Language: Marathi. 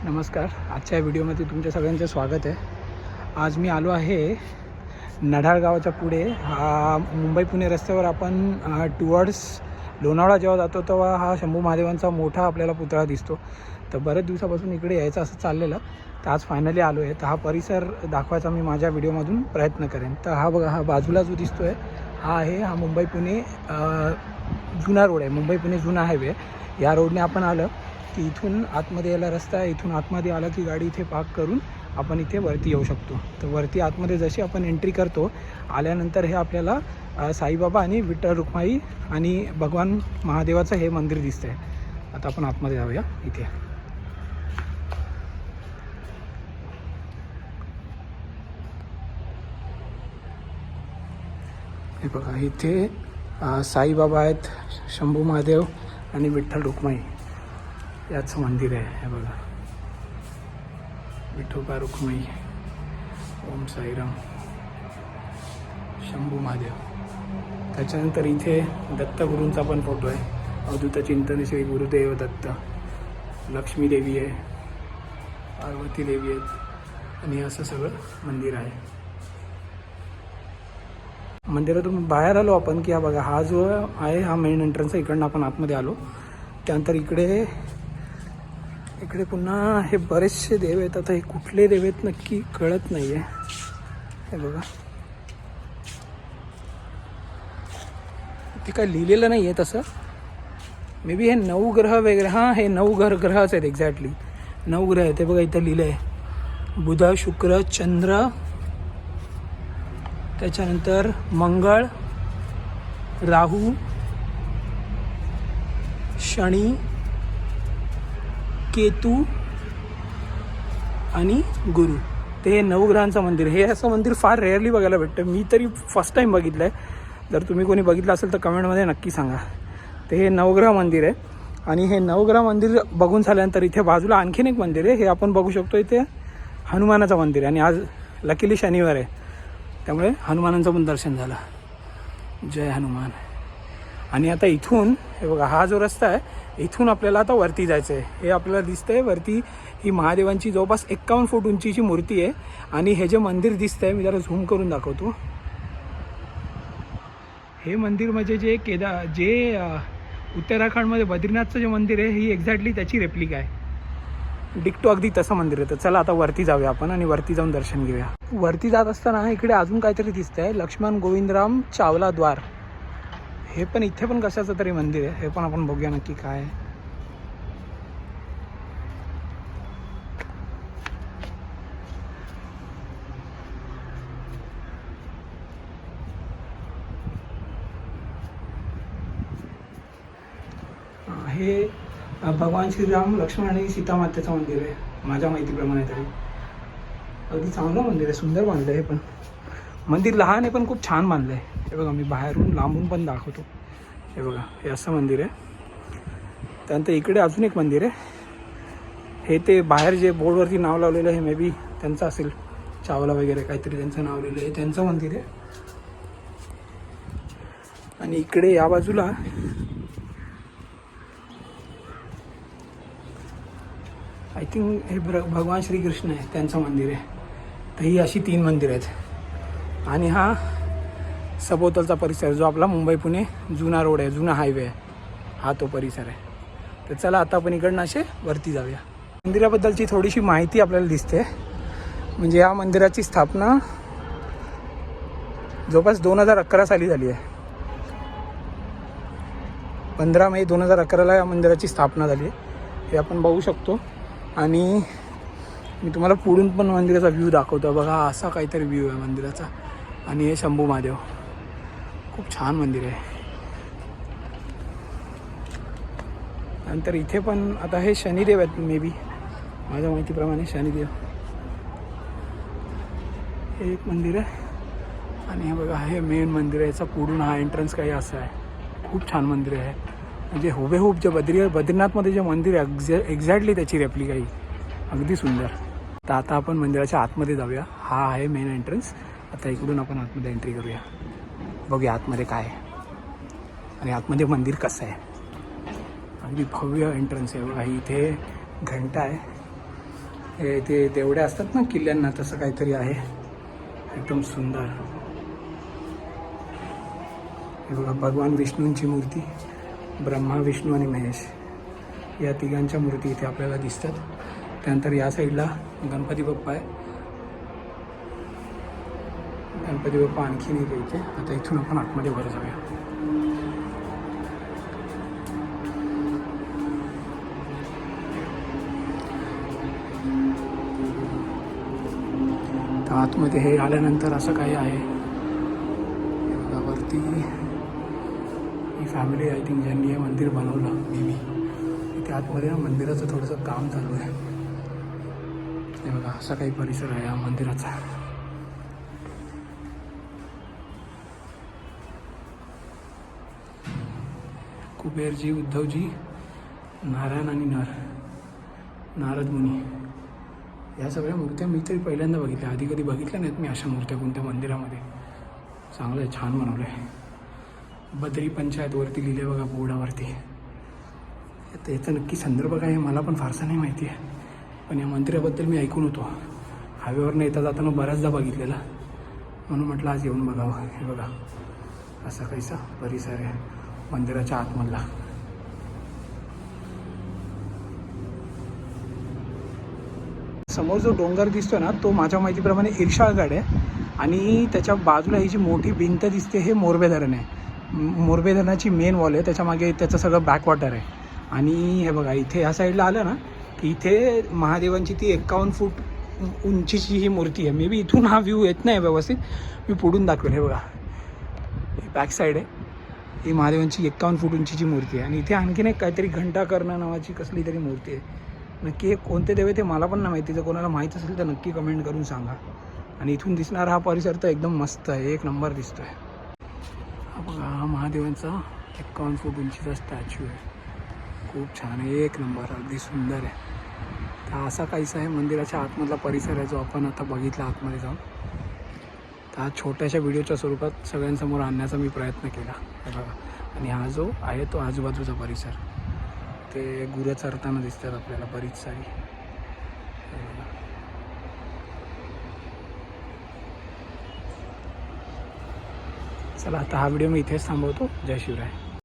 नमस्कार. आजच्या व्हिडिओमध्ये तुमच्या सगळ्यांचं स्वागत आहे. आज मी आलो आहे नढाळ गावाच्या पुढे. मुंबई पुणे रस्त्यावर आपण टुवर्ड्स लोणावळा जेव्हा जातो तेव्हा हा शंभू महादेवांचा मोठा आपल्याला पुतळा दिसतो. तर बऱ्याच दिवसापासून इकडे यायचं असं चाललेलं, तर आज फायनली आलो आहे. तर हा परिसर दाखवायचा मी माझ्या व्हिडिओमधून प्रयत्न करेन. तर हा बघा, हा बाजूला जो दिसतो आहे हा मुंबई पुणे जुना रोड आहे. मुंबई पुणे जुना हायवे. या रोडने आपण आलं की इथून आतमध्ये यायला रस्ता आहे. इथून आतमध्ये आला की गाडी इथे पार्क करून आपण इथे वरती येऊ शकतो. तर वरती आतमध्ये जशी आपण एंट्री करतो, आल्यानंतर हे आपल्याला साईबाबा आणि विठ्ठल रुक्माई आणि भगवान महादेवाचं हे मंदिर दिसतं आहे. आता आपण आतमध्ये जाऊया. इथे हे बघा, इथे साईबाबा आहेत, शंभू महादेव आणि विठ्ठल रुक्माई याचं मंदिर आहे. हे बघा, विठोबा रुक्माई, ओम साईराम, शंभू महादेव. त्याच्यानंतर इथे दत्तगुरूंचा पण फोटो आहे. अवधूत चिंतन श्री गुरुदेव दत्त. लक्ष्मी देवी आहे, पार्वती देवी आहेत आणि असं सगळं मंदिर आहे. मंदिरातून बाहेर आलो आपण की हा बघा, हा जो आहे हा मेन एंट्रन्स आहे. इकडनं आपण आतमध्ये आलो. त्यानंतर इकडे पुन्हा हे बरेचसे देव आहेत. आता हे कुठले देव आहेत नक्की कळत नाही आहे. हे बघा, ते काय लिहिलेलं नाही आहे तसं. मे बी हे नवग्रह वगैरे, हां हे ग्रहच आहेत. एक्झॅक्टली 9 ग्रह आहेत. ते बघा इथं लिहिलं आहे, बुध, शुक्र, चंद्र, त्याच्यानंतर मंगळ, राहू, शनी, केतू आणि गुरु. ते हे नवग्रहांचं मंदिर. हे असं मंदिर फार रेअरली बघायला भेटतं. मी तरी फर्स्ट टाईम बघितलं आहे. जर तुम्ही कोणी बघितलं असेल तर कमेंटमध्ये नक्की सांगा. ते हे नवग्रह मंदिर आहे. आणि हे नवग्रह मंदिर बघून झाल्यानंतर इथे बाजूला आणखीन एक मंदिर आहे. हे आपण बघू शकतो. इथे हनुमानाचं मंदिर आहे. आणि आज लकीली शनिवार आहे, त्यामुळे हनुमानांचं पण दर्शन झालं. जय हनुमान. आणि आता इथून हे बघा, हा जो रस्ता आहे इथून आपल्याला आता वरती जायचं आहे. हे आपल्याला दिसतं आहे वरती ही महादेवांची जवळपास 51 फूट उंचीची मूर्ती आहे. आणि हे जे मंदिर दिसतं आहे, मी जरा झूम करून दाखवतो. हे मंदिर म्हणजे जे उत्तराखंडमध्ये बद्रीनाथचं जे मंदिर आहे, ही एक्झॅक्टली त्याची रेप्लिका आहे. डिक्टो अगदी तसं मंदिर आहे. तर चला आता वरती जाऊया आपण आणि वरती जाऊन दर्शन घेऊया. वरती जात असताना इकडे अजून काहीतरी दिसतं आहे, लक्ष्मण गोविंदराम चावला द्वार. हे पण इथे पण कशाचं तरी मंदिर आहे. हे पण आपण बघूया नक्की काय आहे. हे भगवान श्रीराम, लक्ष्मण आणि सीतामातेचं मंदिर आहे माझ्या माहितीप्रमाणे तरी. अगदी चांगलं मंदिर आहे, सुंदर बांधलं आहे. हे पण मंदिर लहान आहे पण खूप छान बांधलं आहे. हे बघा, मी बाहेरून लांबून पण दाखवतो. हे बघा, हे असं मंदिर आहे. त्यानंतर इकडे अजून एक मंदिर आहे. हे ते बाहेर जे बोर्डवरती नाव लावलेलं आहे, मे बी त्यांचं असेल, चावला वगैरे काहीतरी त्यांचं नाव लिहिलं आहे, त्यांचं मंदिर आहे. आणि इकडे या बाजूला आय थिंक हे भगवान श्रीकृष्ण आहे, त्यांचं मंदिर आहे. तर ही अशी 3 मंदिरं आहेत. आणि हा सभोवतालचा परिसर जो आपला मुंबई पुणे जुना रोड आहे, जुना हायवे आहे, हा तो परिसर आहे. तर चला आता आपण इकडनं असे वरती जाऊया. मंदिराबद्दलची थोडीशी माहिती आपल्याला दिसते. म्हणजे या मंदिराची स्थापना जवळपास 2011 साली झाली आहे. 15 मे 2011ला या मंदिराची स्थापना झाली आहे. हे आपण बघू शकतो. आणि मी तुम्हाला पुढून पण मंदिराचा व्ह्यू दाखवतो. बघा, असा काहीतरी व्ह्यू आहे मंदिराचा. आणि हे शंभू महादेव, खूप छान मंदिर आहे. नंतर इथे पण आता हे शनिदेव आहेत, मे बी माझ्या माहितीप्रमाणे शनिदेव. हे एक मंदिर आहे. आणि हे बघा, हे मेन मंदिर आहे. याचा पुढून हा एंट्रन्स काही असं आहे. खूप छान मंदिर आहे. म्हणजे हुबेहूब जे बद्रीनाथमध्ये जे मंदिर आहे एक्झॅक्टली त्याची रेप्लिका आहे. अगदी सुंदर. तर आता आपण मंदिराच्या आतमध्ये जाऊया. हा आहे मेन एंट्रन्स. आता इकडून आपण आतमध्ये एंट्री करूया. बघूया आतमध्ये काय आहे आणि आतमध्ये मंदिर कसं आहे. अगदी भव्य एंट्रन्स आहे बघा. इथे घंटा आहे हे ते देवड्या असतात ना किल्ल्यांना, तसं काहीतरी आहे. एकदम सुंदर. हे बघा भगवान विष्णूंची मूर्ती, ब्रह्मा विष्णू आणि महेश या तिघांच्या मूर्ती इथे आपल्याला दिसतात. त्यानंतर या साईडला गणपती बाप्पा आहे. गणपती बाप्पा आणखीन एक इथे. आता इथून आपण आतमध्ये वर जाऊया. तर आतमध्ये हे आल्यानंतर असं काही आहे बघा वरती. ही फॅमिली आय थिंक ज्यांनी हे मंदिर बनवलं मे बी. इथे आतमध्ये ना मंदिराचं थोडंसं काम चालू आहे. हे बघा असा काही परिसर आहे या मंदिराचा. कुबेरजी, उद्धवजी, नारायण आणि नारद मुनी या सगळ्या मूर्त्या मी तरी पहिल्यांदा बघितल्या. आधी कधी बघितल्या नाहीत मी अशा मूर्त्या कोणत्या मंदिरामध्ये. चांगलं आहे, छान बनवलं आहे. बद्री पंचायतवरती लिहिले बघा बोर्डावरती. आता याचा नक्की संदर्भ काय आहे मला पण फारसा नाही माहिती आहे, पण या मंदिराबद्दल मी ऐकून होतो. हायवेवरनं येता जाताना बऱ्याचदा बघितलेला, म्हणून म्हटलं आज येऊन बघावं. हे बघा असा काहीसा परिसर आहे मंदिराच्या आतमधला. समोर जो डोंगर दिसतो ना तो माझ्या माहितीप्रमाणे इर्शाळगड आहे. आणि त्याच्या बाजूला ही जी मोठी भिंत दिसते हे मोरबे धरण आहे. मोरबे धरणाची मेन वॉल आहे, त्याच्यामागे त्याचं सगळं बॅकवॉटर आहे. आणि हे बघा इथे या साईडला आलं ना की इथे महादेवांची ती 51 फूट उंचीची ही मूर्ती आहे. मे बी इथून हा व्ह्यू येत नाही व्यवस्थित, मी पुढून दाखवेल. हे बघा ही बॅक साईड आहे. ही महादेवांची 51 फूट उंचीची मूर्ती आहे. आणि इथे आणखीन एक काहीतरी घंटाकर्ण नावाची कसली तरी मूर्ती आहे. नक्की हे कोणते देव ते मला पण नाही माहिती. जर कोणाला माहीत असेल तर नक्की कमेंट करून सांगा. आणि इथून दिसणारा हा परिसर तर एकदम मस्त आहे, एक नंबर दिसतो आहे. हा बघा हा महादेवांचा 51 फूट उंचीचा स्टॅच्यू आहे. खूप छान आहे, एक नंबर, अगदी सुंदर आहे. तर असा काहीसा आहे मंदिराच्या आतमधला परिसर आहे जो आपण आता बघितला आतमध्ये जाऊन. तर हा छोट्याशा व्हिडिओच्या स्वरूपात सगळ्यांसमोर आणण्याचा मी प्रयत्न केला. हे बघा. आणि हा जो आहे तो आजूबाजूचा परिसर, ते गुरं चरताना दिसतात आपल्याला बरीच सारी. चला आता हा व्हिडिओ मी इथेच थांबवतो. जय शिवराय.